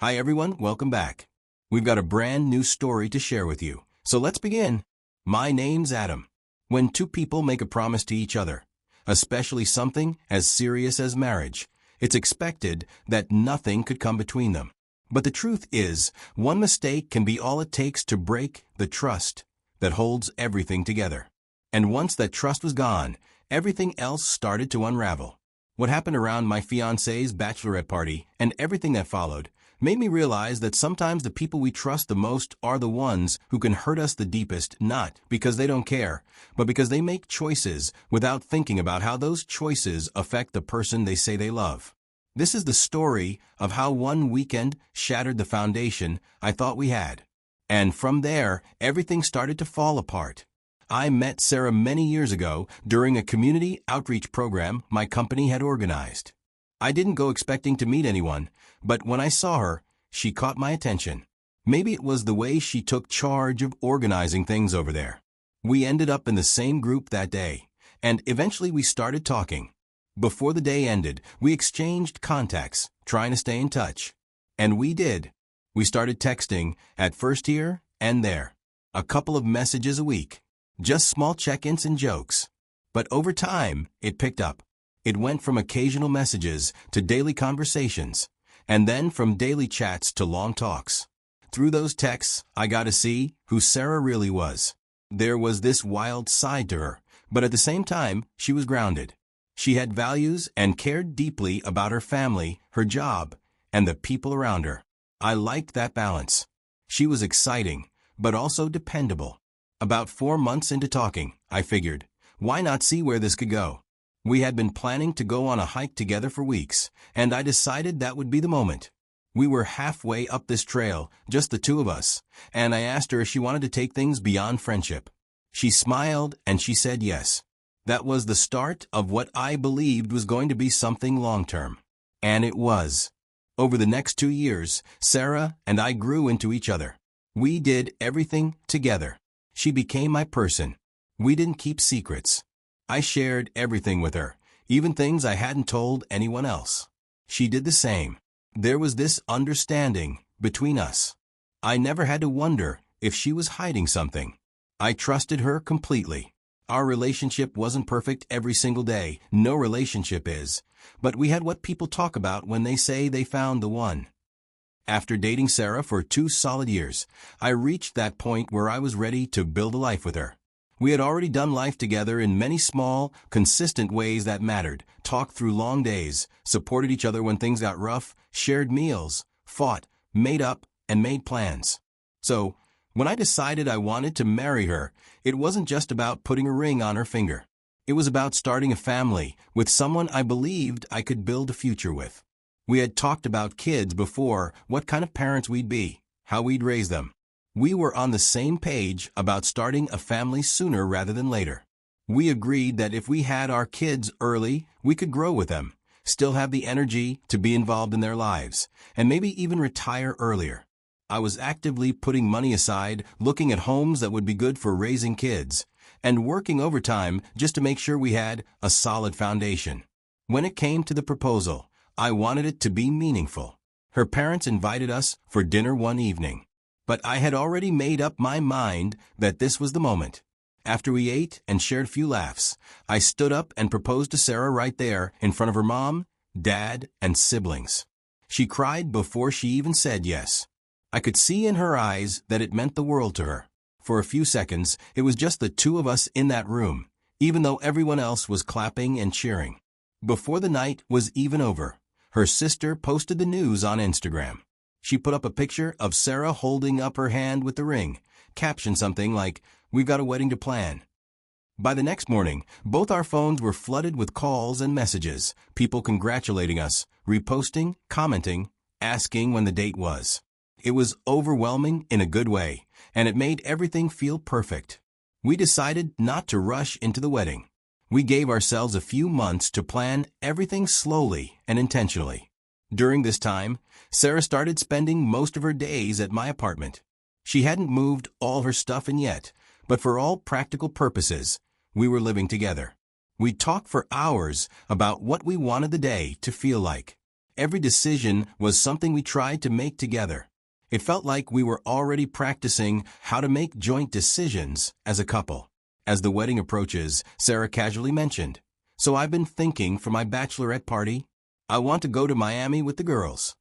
Hi everyone, welcome back. We've got a brand new story to share with you, so let's begin. My name's Adam. When two people make a promise to each other, especially something as serious as marriage, it's expected that nothing could come between them. But the truth is, one mistake can be all it takes to break the trust that holds everything together. And once that trust was gone, everything else started to unravel. What happened around my fiancé's bachelorette party and everything that followed made me realize that sometimes the people we trust the most are the ones who can hurt us the deepest, not because they don't care, but because they make choices without thinking about how those choices affect the person they say they love. This is the story of how one weekend shattered the foundation I thought we had. And from there, everything started to fall apart. I met Sarah many years ago during a community outreach program my company had organized. I didn't go expecting to meet anyone, but when I saw her, she caught my attention. Maybe it was the way she took charge of organizing things over there. We ended up in the same group that day, and eventually we started talking. Before the day ended, we exchanged contacts, trying to stay in touch. And we did. We started texting, at first here and there. A couple of messages a week. Just small check-ins and jokes. But over time, it picked up. It went from occasional messages to daily conversations, and then from daily chats to long talks. Through those texts, I got to see who Sarah really was. There was this wild side to her, but at the same time, she was grounded. She had values and cared deeply about her family, her job, and the people around her. I liked that balance. She was exciting, but also dependable. About 4 months into talking, I figured, why not see where this could go? We had been planning to go on a hike together for weeks, and I decided that would be the moment. We were halfway up this trail, just the two of us, and I asked her if she wanted to take things beyond friendship. She smiled and she said yes. That was the start of what I believed was going to be something long-term. And it was. Over the next 2 years, Sarah and I grew into each other. We did everything together. She became my person. We didn't keep secrets. I shared everything with her, even things I hadn't told anyone else. She did the same. There was this understanding between us. I never had to wonder if she was hiding something. I trusted her completely. Our relationship wasn't perfect every single day. No relationship is. But we had what people talk about when they say they found the one. After dating Sarah for 2 solid years, I reached that point where I was ready to build a life with her. We had already done life together in many small, consistent ways that mattered, talked through long days, supported each other when things got rough, shared meals, fought, made up, and made plans. So, when I decided I wanted to marry her, it wasn't just about putting a ring on her finger. It was about starting a family with someone I believed I could build a future with. We had talked about kids before, what kind of parents we'd be, how we'd raise them. We were on the same page about starting a family sooner rather than later. We agreed that if we had our kids early, we could grow with them, still have the energy to be involved in their lives, and maybe even retire earlier. I was actively putting money aside, looking at homes that would be good for raising kids, and working overtime just to make sure we had a solid foundation. When it came to the proposal, I wanted it to be meaningful. Her parents invited us for dinner one evening. But I had already made up my mind that this was the moment. After we ate and shared a few laughs, I stood up and proposed to Sarah right there in front of her mom, dad, and siblings. She cried before she even said yes. I could see in her eyes that it meant the world to her. For a few seconds, it was just the two of us in that room, even though everyone else was clapping and cheering. Before the night was even over, her sister posted the news on Instagram. She put up a picture of Sarah holding up her hand with the ring, captioned something like, "We've got a wedding to plan." By the next morning, both our phones were flooded with calls and messages, people congratulating us, reposting, commenting, asking when the date was. It was overwhelming in a good way, and it made everything feel perfect. We decided not to rush into the wedding. We gave ourselves a few months to plan everything slowly and intentionally. During this time, Sarah started spending most of her days at my apartment. She hadn't moved all her stuff in yet, but for all practical purposes, we were living together. We talked for hours about what we wanted the day to feel like. Every decision was something we tried to make together. It felt like we were already practicing how to make joint decisions as a couple. As the wedding approaches, Sarah casually mentioned, "So I've been thinking for my bachelorette party, I want to go to Miami with the girls."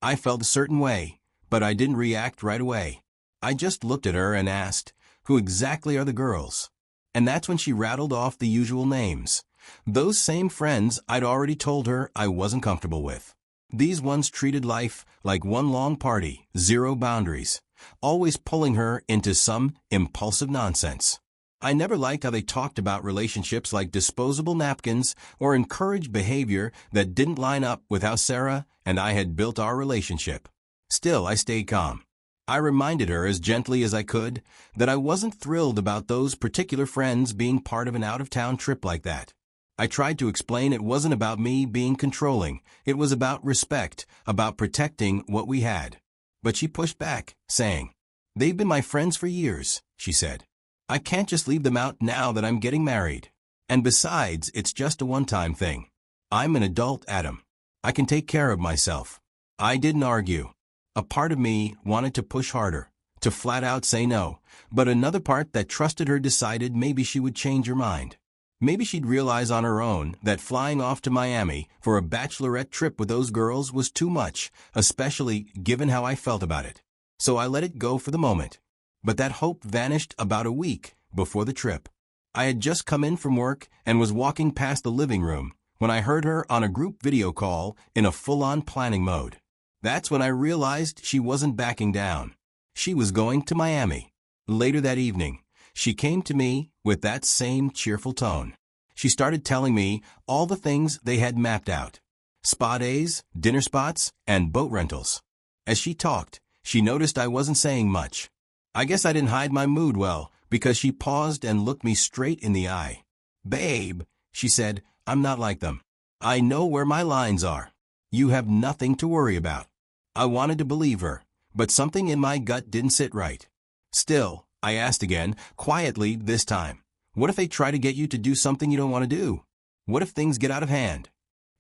I felt a certain way, but I didn't react right away. I just looked at her and asked, "Who exactly are the girls?" And that's when she rattled off the usual names. Those same friends I'd already told her I wasn't comfortable with. These ones treated life like one long party, zero boundaries, always pulling her into some impulsive nonsense. I never liked how they talked about relationships like disposable napkins or encouraged behavior that didn't line up with how Sarah and I had built our relationship. Still, I stayed calm. I reminded her as gently as I could that I wasn't thrilled about those particular friends being part of an out-of-town trip like that. I tried to explain it wasn't about me being controlling. It was about respect, about protecting what we had. But she pushed back, saying, "They've been my friends for years," she said. "I can't just leave them out now that I'm getting married. And besides, it's just a one-time thing. I'm an adult, Adam. I can take care of myself." I didn't argue. A part of me wanted to push harder, to flat out say no, but another part that trusted her decided maybe she would change her mind. Maybe she'd realize on her own that flying off to Miami for a bachelorette trip with those girls was too much, especially given how I felt about it. So I let it go for the moment. But that hope vanished about a week before the trip. I had just come in from work and was walking past the living room when I heard her on a group video call in a full-on planning mode. That's when I realized she wasn't backing down. She was going to Miami. Later that evening, she came to me with that same cheerful tone. She started telling me all the things they had mapped out: spa days, dinner spots, and boat rentals. As she talked, she noticed I wasn't saying much. I guess I didn't hide my mood well, because she paused and looked me straight in the eye. "Babe," she said, "I'm not like them. I know where my lines are. You have nothing to worry about." I wanted to believe her, but something in my gut didn't sit right. Still, I asked again, quietly this time, "What if they try to get you to do something you don't want to do? What if things get out of hand?"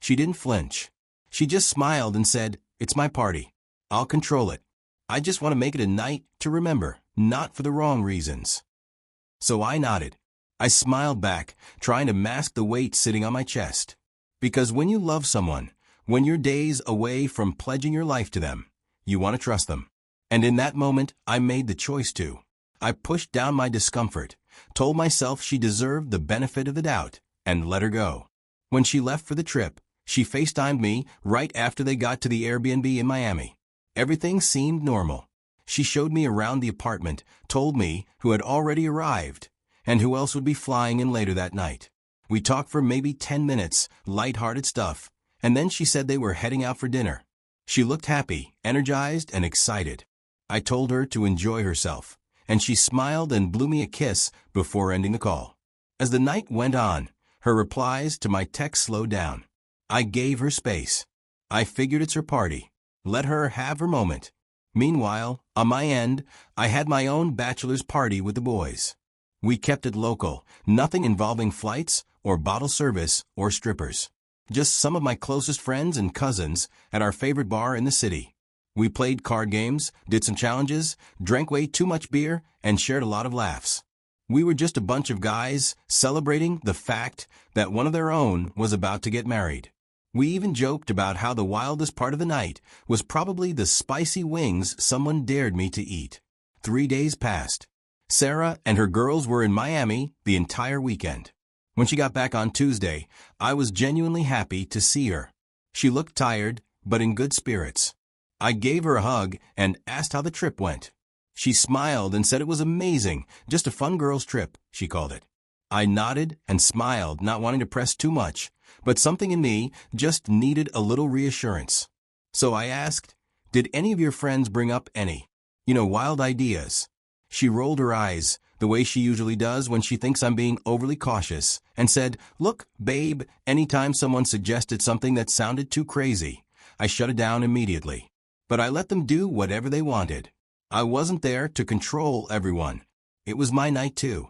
She didn't flinch. She just smiled and said, "It's my party. I'll control it. I just want to make it a night to remember, not for the wrong reasons." So I nodded. I smiled back, trying to mask the weight sitting on my chest. Because when you love someone, when you're days away from pledging your life to them, you want to trust them. And in that moment, I made the choice to. I pushed down my discomfort, told myself she deserved the benefit of the doubt, and let her go. When she left for the trip, she FaceTimed me right after they got to the Airbnb in Miami. Everything seemed normal. She showed me around the apartment, told me who had already arrived, and who else would be flying in later that night. We talked for maybe 10 minutes, light-hearted stuff, and then she said they were heading out for dinner. She looked happy, energized, and excited. I told her to enjoy herself, and she smiled and blew me a kiss before ending the call. As the night went on, her replies to my text slowed down. I gave her space. I figured it's her party. Let her have her moment. Meanwhile, on my end, I had my own bachelor's party with the boys. We kept it local, nothing involving flights or bottle service or strippers. Just some of my closest friends and cousins at our favorite bar in the city. We played card games, did some challenges, drank way too much beer, and shared a lot of laughs. We were just a bunch of guys celebrating the fact that one of their own was about to get married. We even joked about how the wildest part of the night was probably the spicy wings someone dared me to eat. 3 days passed. Sarah and her girls were in Miami the entire weekend. When she got back on Tuesday, I was genuinely happy to see her. She looked tired, but in good spirits. I gave her a hug and asked how the trip went. She smiled and said it was amazing, just a fun girls' trip, she called it. I nodded and smiled, not wanting to press too much, but something in me just needed a little reassurance. So I asked, "Did any of your friends bring up any, wild ideas?" She rolled her eyes, the way she usually does when she thinks I'm being overly cautious, and said, "Look, babe, anytime someone suggested something that sounded too crazy, I shut it down immediately. But I let them do whatever they wanted. I wasn't there to control everyone. It was my night too."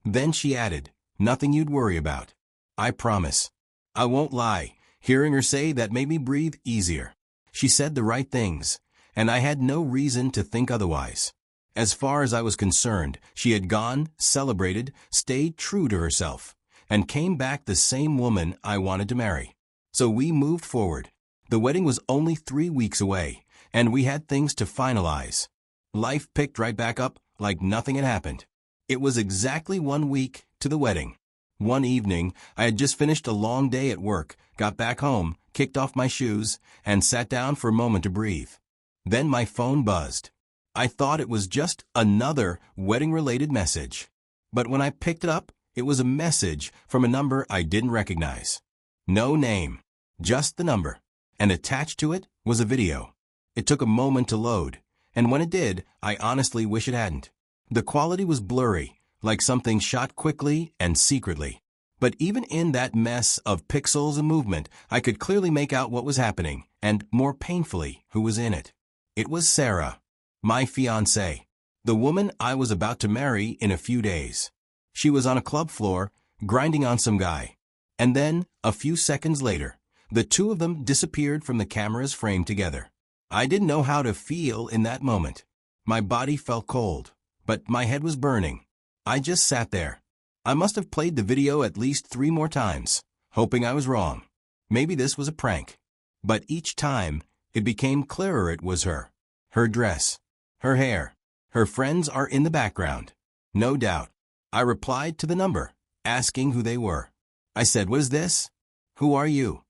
Then she added, "Nothing you'd worry about. I promise." I won't lie, Hearing her say that made me breathe easier. She said the right things, and I had no reason to think otherwise. As far as I was concerned, she had gone, celebrated, stayed true to herself, and came back the same woman I wanted to marry. So we moved forward. The wedding was only 3 weeks away, and we had things to finalize. Life picked right back up like nothing had happened. It was exactly 1 week to the wedding. One evening, I had just finished a long day at work, got back home, kicked off my shoes, and sat down for a moment to breathe. Then my phone buzzed. I thought it was just another wedding-related message. But when I picked it up, it was a message from a number I didn't recognize. No name, just the number. And attached to it was a video. It took a moment to load, and when it did, I honestly wish it hadn't. The quality was blurry, like something shot quickly and secretly. But even in that mess of pixels and movement, I could clearly make out what was happening, and more painfully, who was in it. It was Sarah, my fiancée, the woman I was about to marry in a few days. She was on a club floor, grinding on some guy. And then, a few seconds later, the two of them disappeared from the camera's frame together. I didn't know how to feel in that moment. My body felt cold, but my head was burning. I just sat there. I must have played the video at least 3 more times, hoping I was wrong. Maybe this was a prank. But each time, it became clearer it was her. Her dress. Her hair. Her friends are in the background. No doubt. I replied to the number, asking who they were. I said, "What is this? Who are you?"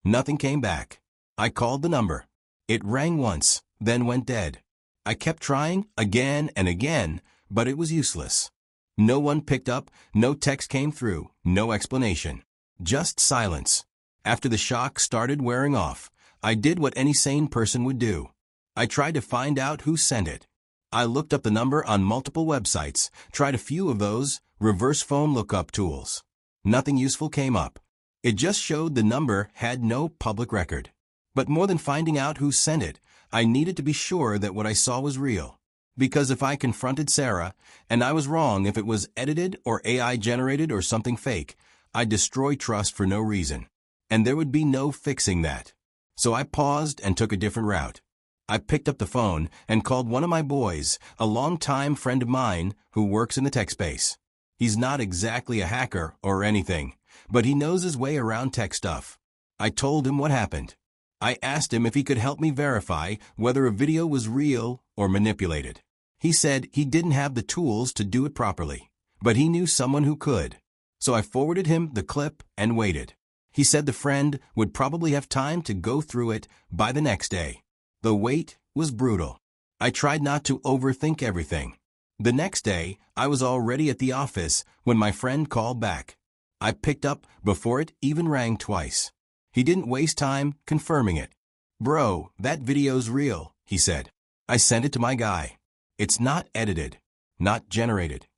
Nothing came back. I called the number. It rang once, then went dead. I kept trying again and again, but it was useless. No one picked up, no text came through, no explanation. Just silence. After the shock started wearing off, I did what any sane person would do. I tried to find out who sent it. I looked up the number on multiple websites, tried a few of those reverse phone lookup tools. Nothing useful came up. It just showed the number had no public record. But more than finding out who sent it, I needed to be sure that what I saw was real. Because if I confronted Sarah, and I was wrong if it was edited or AI generated or something fake, I'd destroy trust for no reason. And there would be no fixing that. So I paused and took a different route. I picked up the phone and called one of my boys, a longtime friend of mine who works in the tech space. He's not exactly a hacker or anything, but he knows his way around tech stuff. I told him what happened. I asked him if he could help me verify whether a video was real or manipulated. He said he didn't have the tools to do it properly, but he knew someone who could. So I forwarded him the clip and waited. He said the friend would probably have time to go through it by the next day. The wait was brutal. I tried not to overthink everything. The next day, I was already at the office when my friend called back. I picked up before it even rang twice. He didn't waste time confirming it. "Bro, that video's real," he said. I sent it to my guy. It's not edited, not generated.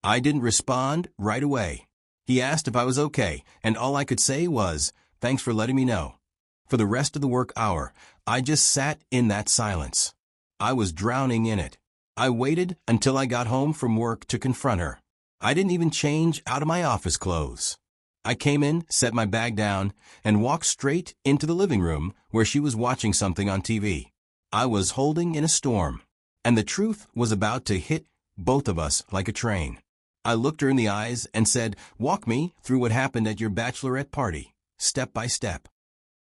I didn't respond right away. He asked if I was okay, and all I could say was, "Thanks for letting me know." For the rest of the work hour, I just sat in that silence. I was drowning in it. I waited until I got home from work to confront her. I didn't even change out of my office clothes. I came in, set my bag down, and walked straight into the living room where she was watching something on TV. I was holding in a storm, and the truth was about to hit both of us like a train. I looked her in the eyes and said, "Walk me through what happened at your bachelorette party, step by step."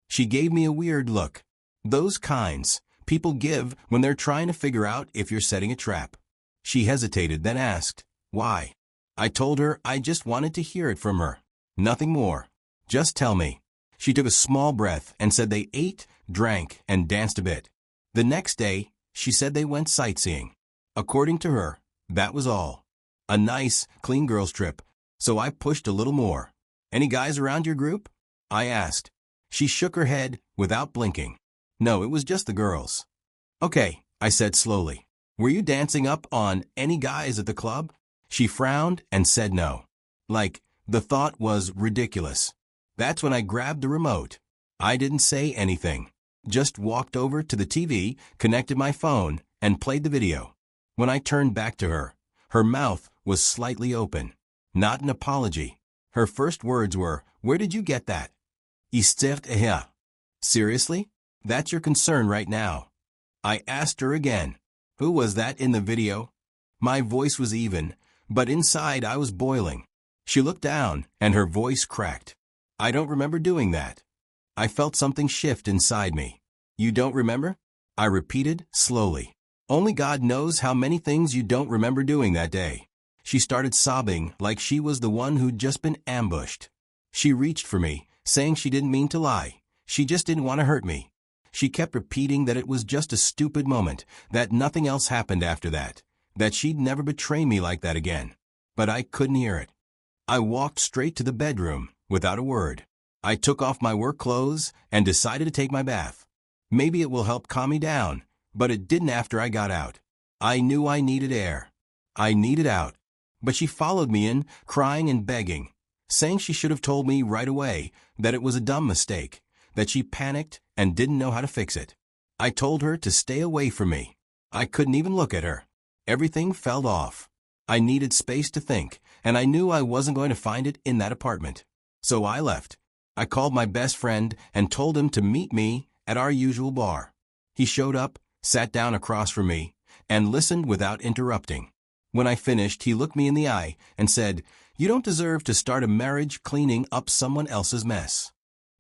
She gave me a weird look. Those kinds people give when they're trying to figure out if you're setting a trap. She hesitated, then asked, "Why?" I told her I just wanted to hear it from her. Nothing more. Just tell me. She took a small breath and said they ate, drank, and danced a bit. The next day, she said they went sightseeing. According to her, that was all. A nice, clean girls' trip. So I pushed a little more. "Any guys around your group?" I asked. She shook her head without blinking. "No, it was just the girls." "Okay," I said slowly. "Were you dancing up on any guys at the club?" She frowned and said no. Like, the thought was ridiculous. That's when I grabbed the remote. I didn't say anything. Just walked over to the TV, connected my phone, and played the video. When I turned back to her, her mouth was slightly open. Not an apology. Her first words were, "Where did you get that?" İster. Seriously? That's your concern right now. I asked her again. Who was that in the video? My voice was even, but inside I was boiling. She looked down, and her voice cracked. I don't remember doing that. I felt something shift inside me. You don't remember? I repeated, slowly. Only God knows how many things you don't remember doing that day. She started sobbing like she was the one who'd just been ambushed. She reached for me, saying she didn't mean to lie. She just didn't want to hurt me. She kept repeating that it was just a stupid moment, that nothing else happened after that she'd never betray me like that again. But I couldn't hear it. I walked straight to the bedroom, without a word. I took off my work clothes and decided to take my bath. Maybe it will help calm me down, but it didn't after I got out. I knew I needed air. I needed out. But she followed me in, crying and begging, saying she should have told me right away that it was a dumb mistake, that she panicked and didn't know how to fix it. I told her to stay away from me. I couldn't even look at her. Everything fell off. I needed space to think, and I knew I wasn't going to find it in that apartment. So I left. I called my best friend and told him to meet me at our usual bar. He showed up, sat down across from me, and listened without interrupting. When I finished, he looked me in the eye and said, "You don't deserve to start a marriage cleaning up someone else's mess."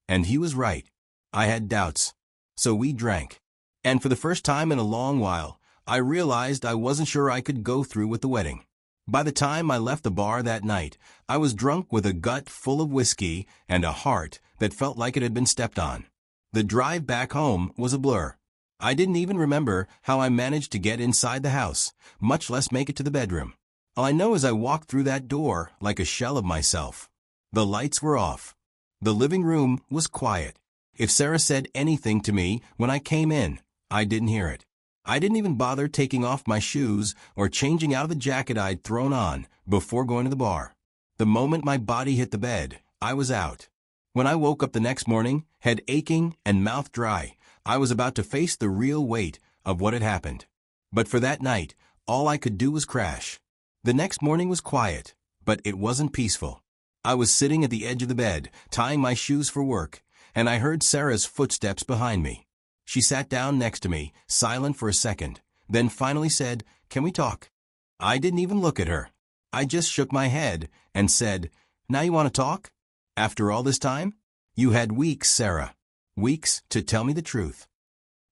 And he was right. I had doubts. So we drank. And for the first time in a long while, I realized I wasn't sure I could go through with the wedding. By the time I left the bar that night, I was drunk with a gut full of whiskey and a heart that felt like it had been stepped on. The drive back home was a blur. I didn't even remember how I managed to get inside the house, much less make it to the bedroom. All I know is I walked through that door like a shell of myself. The lights were off. The living room was quiet. If Sarah said anything to me when I came in, I didn't hear it. I didn't even bother taking off my shoes or changing out of the jacket I'd thrown on before going to the bar. The moment my body hit the bed, I was out. When I woke up the next morning, head aching and mouth dry, I was about to face the real weight of what had happened. But for that night, all I could do was crash. The next morning was quiet, but it wasn't peaceful. I was sitting at the edge of the bed, tying my shoes for work, and I heard Sarah's footsteps behind me. She sat down next to me, silent for a second, then finally said, "Can we talk?" I didn't even look at her. I just shook my head and said, "Now you want to talk? After all this time? You had weeks, Sarah. Weeks to tell me the truth."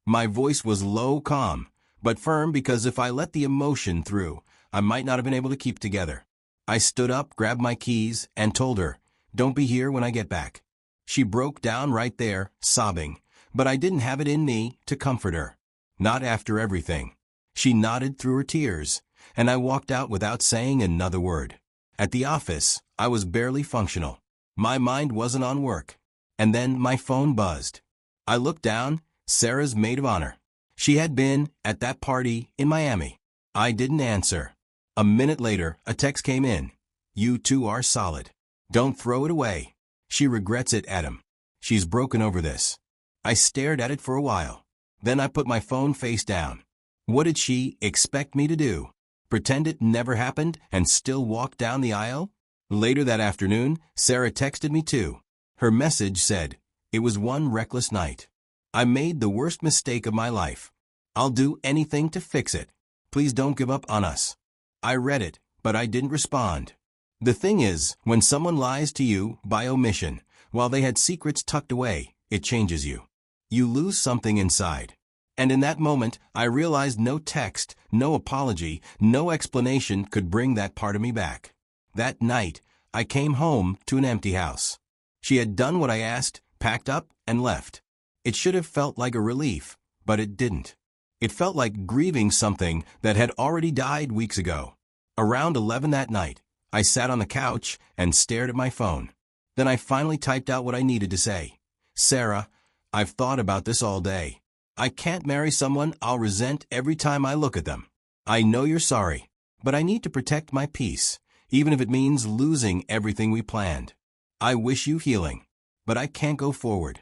My voice was low, calm, but firm because if I let the emotion through, I might not have been able to keep together. I stood up, grabbed my keys, and told her, "Don't be here when I get back." She broke down right there, sobbing, but I didn't have it in me to comfort her. Not after everything. She nodded through her tears, and I walked out without saying another word. At the office, I was barely functional. My mind wasn't on work. And then my phone buzzed. I looked down, Sarah's maid of honor. She had been at that party in Miami. I didn't answer. A minute later, a text came in. "You two are solid. Don't throw it away. She regrets it, Adam. She's broken over this." I stared at it for a while. Then I put my phone face down. What did she expect me to do? Pretend it never happened and still walk down the aisle? Later that afternoon, Sarah texted me too. Her message said, "It was one reckless night. I made the worst mistake of my life. I'll do anything to fix it. Please don't give up on us." I read it, but I didn't respond. The thing is, when someone lies to you by omission, while they had secrets tucked away, it changes you. You lose something inside. And in that moment, I realized no text, no apology, no explanation could bring that part of me back. That night, I came home to an empty house. She had done what I asked, packed up, and left. It should have felt like a relief, but it didn't. It felt like grieving something that had already died weeks ago. Around 11 that night, I sat on the couch and stared at my phone. Then I finally typed out what I needed to say. "Sarah, I've thought about this all day. I can't marry someone I'll resent every time I look at them. I know you're sorry, but I need to protect my peace, even if it means losing everything we planned. I wish you healing, but I can't go forward."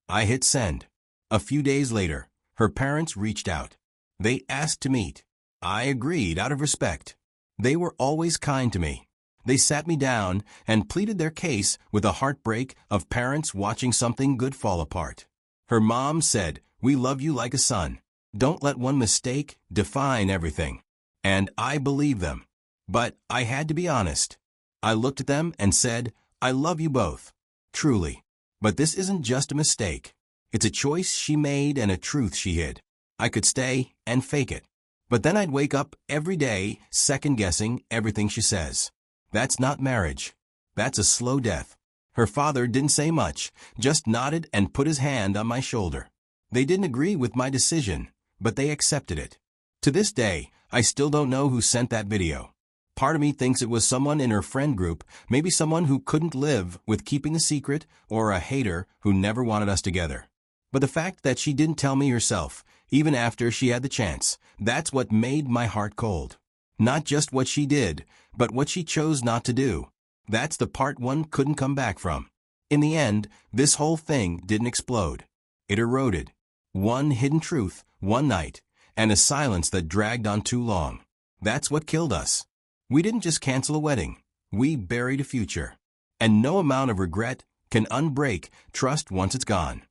I hit send. A few days later, her parents reached out. They asked to meet. I agreed out of respect. They were always kind to me. They sat me down and pleaded their case with the heartbreak of parents watching something good fall apart. Her mom said, "We love you like a son. Don't let one mistake define everything." And I believed them. But I had to be honest. I looked at them and said, "I love you both. Truly. But this isn't just a mistake. It's a choice she made and a truth she hid. I could stay and fake it. But then I'd wake up every day second-guessing everything she says. That's not marriage. That's a slow death." Her father didn't say much, just nodded and put his hand on my shoulder. They didn't agree with my decision, but they accepted it. To this day, I still don't know who sent that video. Part of me thinks it was someone in her friend group, maybe someone who couldn't live with keeping a secret, or a hater who never wanted us together. But the fact that she didn't tell me herself, even after she had the chance, that's what made my heart cold. Not just what she did, but what she chose not to do. That's the part one couldn't come back from. In the end, this whole thing didn't explode. It eroded. One hidden truth, one night, and a silence that dragged on too long. That's what killed us. We didn't just cancel a wedding. We buried a future. And no amount of regret can unbreak trust once it's gone.